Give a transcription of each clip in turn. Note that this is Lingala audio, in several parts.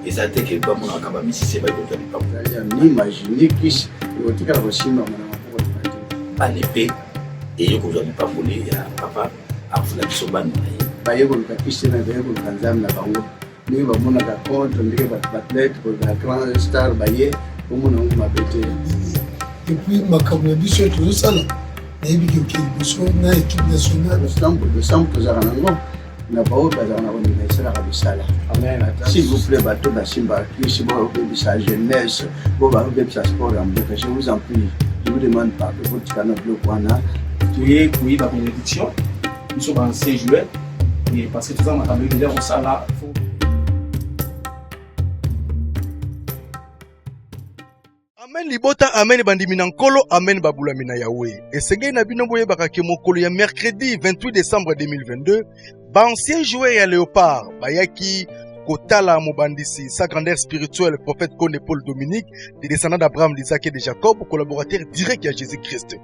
Et ça te que pas mon akaba misisi ba ko pas. Ni imaginer kis yo tika la bashima mwana mako Pas l'épée et yo ko zo pas volé ya papa afula biso bana. Ba yego ka kisi na ba yego ka nzam na bango. Ni ba mona ka contre ndike ba athlète ko ba grand star ba ye ko mona ngoma bete. Et puis makambo biso tout ça là. Na yebi ki biso na équipe nationale de sample to zara nango. Na bao bazana on est là à Bissala. Amen. S'il vous plaît, bateau d'Asimba, si vous avez sa jeunesse, vous avez sa sport en bloc, je vous en prie. Je vous demande pas que votre canal bloc wana. Tu es couillé par bénédiction. Nous sommes en 16 juillet. Et parce que tout ça m'a déjà au sala. Amen libota, amen bandimi na nkolo, amen babulami na Yahweh. Et sengei na bino boye bakake mokolo ya mercredi 28 décembre 2022. Ba ancien joueur ya Léopard, bayaki kotala mobandisi, sa grandeur spirituelle, prophète Kone Paul Dominique, des descendants d'Abraham, d'Isaac et de Jacob, collaborateur direct à Jésus-Christ.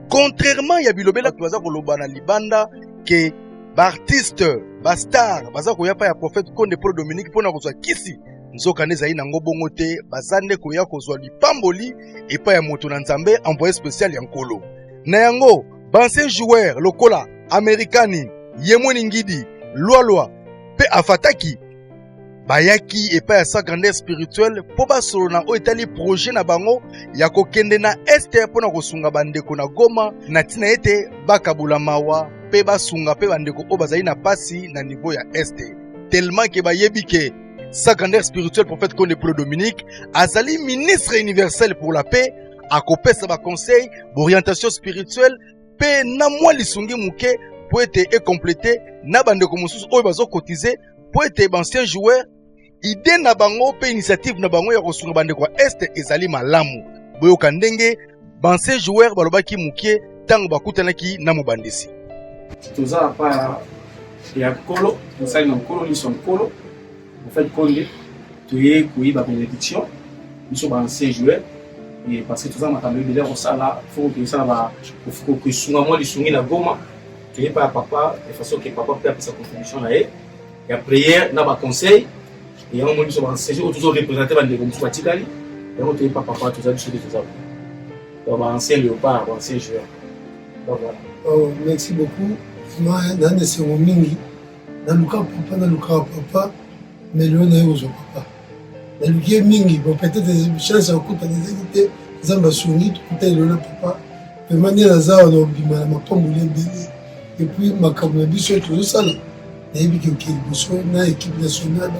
Contrairement ya bilobela tuaza koloba na libanda ke ba artiste, ba star, baza koyapa ya prophète Kone Paul Dominique pona kozwa kisi. Nzoka nezai na ngobongo te, bazande koya kozwa lipamboli epa ya moto na nzambe envoyé spécial ya nkolo. Na yango, ba ancien joueur lokola Amerikani Yemweni Ngidi, Lwalwa, pe afataki bayaki epa ya sa grandeur spirituelle po basolo na o etali projet na bango ya kokende na este pona kosunga bandeko na Goma na tina ete bakabula mawa pe basunga pe bandeko o bazali na pasi na niveau ya este tellement ke bayebi ke sa grandeur spirituelle prophète Kone Paul Dominique azali ministre universel pour la paix akopesa ba conseil d'orientation spirituelle pe na mwa lisungi muke pour être complété na bandeko mosusu oyo bazo cotiser pour être ancien joueur idée na bango pe initiative na bango ya kosunga bandeko est ezali malamu boyoka ndenge ancien joueur balobaki mukie tango bakutanaki na mobandisi Toza pa ya kolo tosali na kolo ni son kolo en fait Konde tu es couillé par bénédiction nous sommes ancien joueur et parce que tout ça m'a déjà au sala faut que ça va faut que sunga moi lisungi na Goma tu es pas papa de façon que papa peut faire sa contribution là et la prière n'a pas conseil et on nous sommes ancien joueur toujours représenter bande comme soit tikali et on tu es pas papa tout ça tout ça donc ancien Léopard ancien joueur donc voilà. Oh, merci beaucoup. Moi, dans les cérémonies, dans le cas papa, mais le nez aux papa. Dans le cas mingi, peut-être des chances à côté des équipes, des ambassadeurs, côté le papa, de manière lazare, on a bimala, ma pomme ou et puis ma caméra sur tout ça. Et puis qu'il y a une équipe nationale,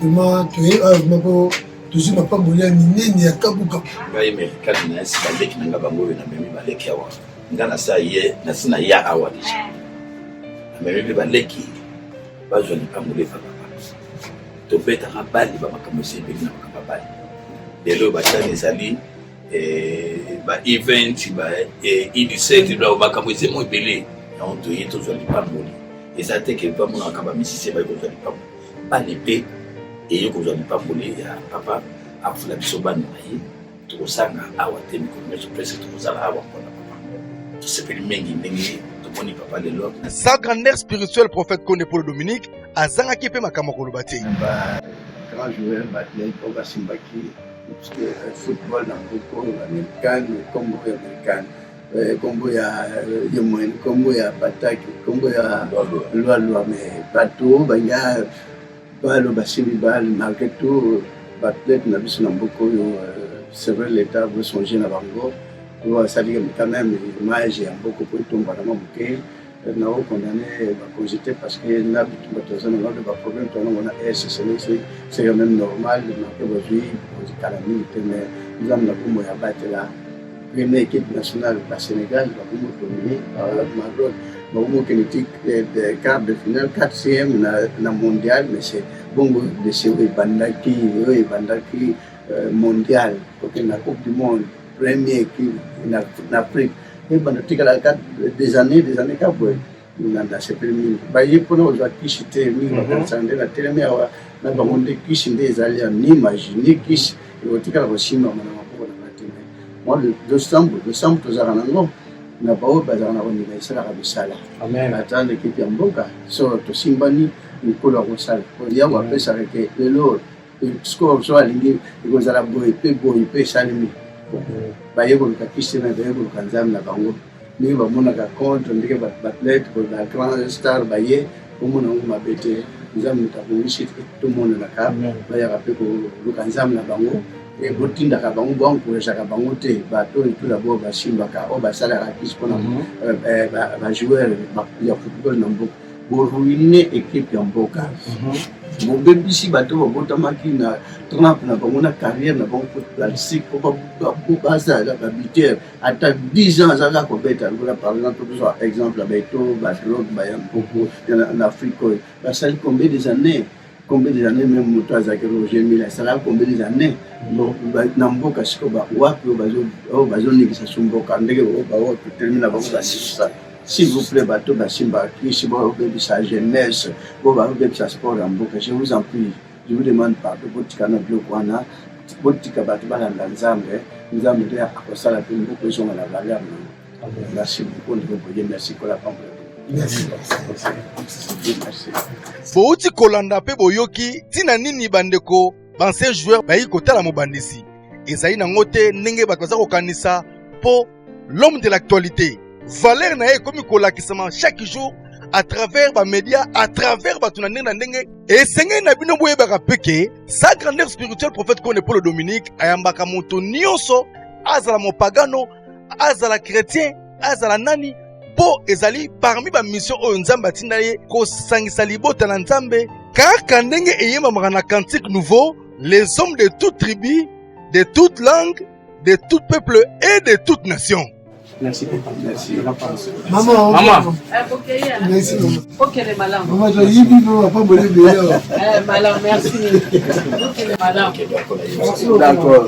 et moi, tu es ma pomme. Toujours ma pomme ou ni à Kabuka. Ngai Amerika na sibandeki nanga bango na memi baleki awa. Ngana sa ye na sina ya awa deja. Memi baleki bazwa ni pamule fa papa. To beta rabali ba makambo sebe na makambo bali. Lelo batani ezali ba event ba idisect ba makambo zemo ebele. Na onto ye to zwa ni pamule. Ezate ke ba mona kaba misisi ba ko zwa ni pamule. Ba nepe et yo ko zwa ni pamule ya papa afula biso bana ye. To sanga awa temi ko meso presse to zala awa kona. Sa grandeur spirituelle prophète Kone Paul Dominique azanga kipe makambo kolobati grand joueur batlet pour Basimbaki parce que football na beaucoup américain combo américain combo ya Yemweni combo ya Pataki combo ya Lwalwa mais bateau banya balo basimi bal malgré tout batlet na biso na beaucoup c'est vrai l'état veut songer na bango. Ça dit quand même l'image est beaucoup plus tombée dans mon bouquet. Nous avons condamné la congété parce que nous avons des problèmes. C'est quand même normal. Nous avons la première équipe nationale du Sénégal, Maroc, de quart de finale, 4e dans le mondial, mais c'est bon de ce Bandaki mondial, la Coupe du Monde. Premier qui en Afrique et pendant des années kabwe nanda sepelmi bayi pono za kishite mi bakasande la telemi awa na bamonde kishinde ezali ni imaginer kish otika la bashima mana mako na matime moi le décembre tozara nango na bao bazara na boni na isala kabisala amen atande kipi mboka so to simbani nkolo ko sala ya wa pesa reke lelo score so alingi ikozala boye pe salimi baye ko kakisi na baye ko kanzam na bango ni ba mona ka contre ndike ba athlète ko ba grand star baye ko mona mabete nzam ta ko wishi to mona na ka baya ka pe ko lukanzam na bango e botinda ka bango bango ka bango te ba to tout d'abord ba shimba ka o ba sala ka kisi pona ba joueur ya football na mboka bo ruiner équipe ya mboka mon bébé si bateau botamaki na Trump na bango na carrière na bango footballistique ko ba ça la habiter ata 10 ans ça ko beta par exemple pour exemple ba to ba drog ba ya beaucoup en Afrique ba ça combien des années même moto za que Roger Mila ça là combien des années na mboka siko ba wapi bazo nikisa sumboka ndege ba terminer ba ça. S'il vous plaît, bateau Basimba, si vous avez sa jeunesse, vous avez sa sport en boucle, je vous en prie, je vous demande pardon, votre canal de Kwana, votre cabatou dans l'ensemble, nous avons dit à quoi ça la plus beaucoup sont à la valeur. Merci beaucoup, merci pour la parole. Merci. Bouti Kolanda pe boyoki, tina nini bandeko, ancien joueur bayi kotala mobandisi. Ezayi na ngote nenge batwaza kokanisa po l'homme de l'actualité. Valeur na ye comme kolakisama chaque jour à travers ba médias, à travers ba tunandenge na ndenge et senge na bino boye baka peke sa grandeur spirituelle prophète kone Paul Dominique ayambaka moto nyonso azala mopagano azala chrétien azala nani po ezali parmi ba mission oyo nzambe atinda ye ko sangisa libota na nzambe kaka ndenge eyemamaka na cantique nouveau les hommes de toute tribu, de toute langue, de tout peuple et de toute nation. Merci papa. Merci. Maman. Merci maman. Ok les malins. Maman, tu as dit que maman pas bonne meilleure. Malin, merci. Ok les malins. D'accord.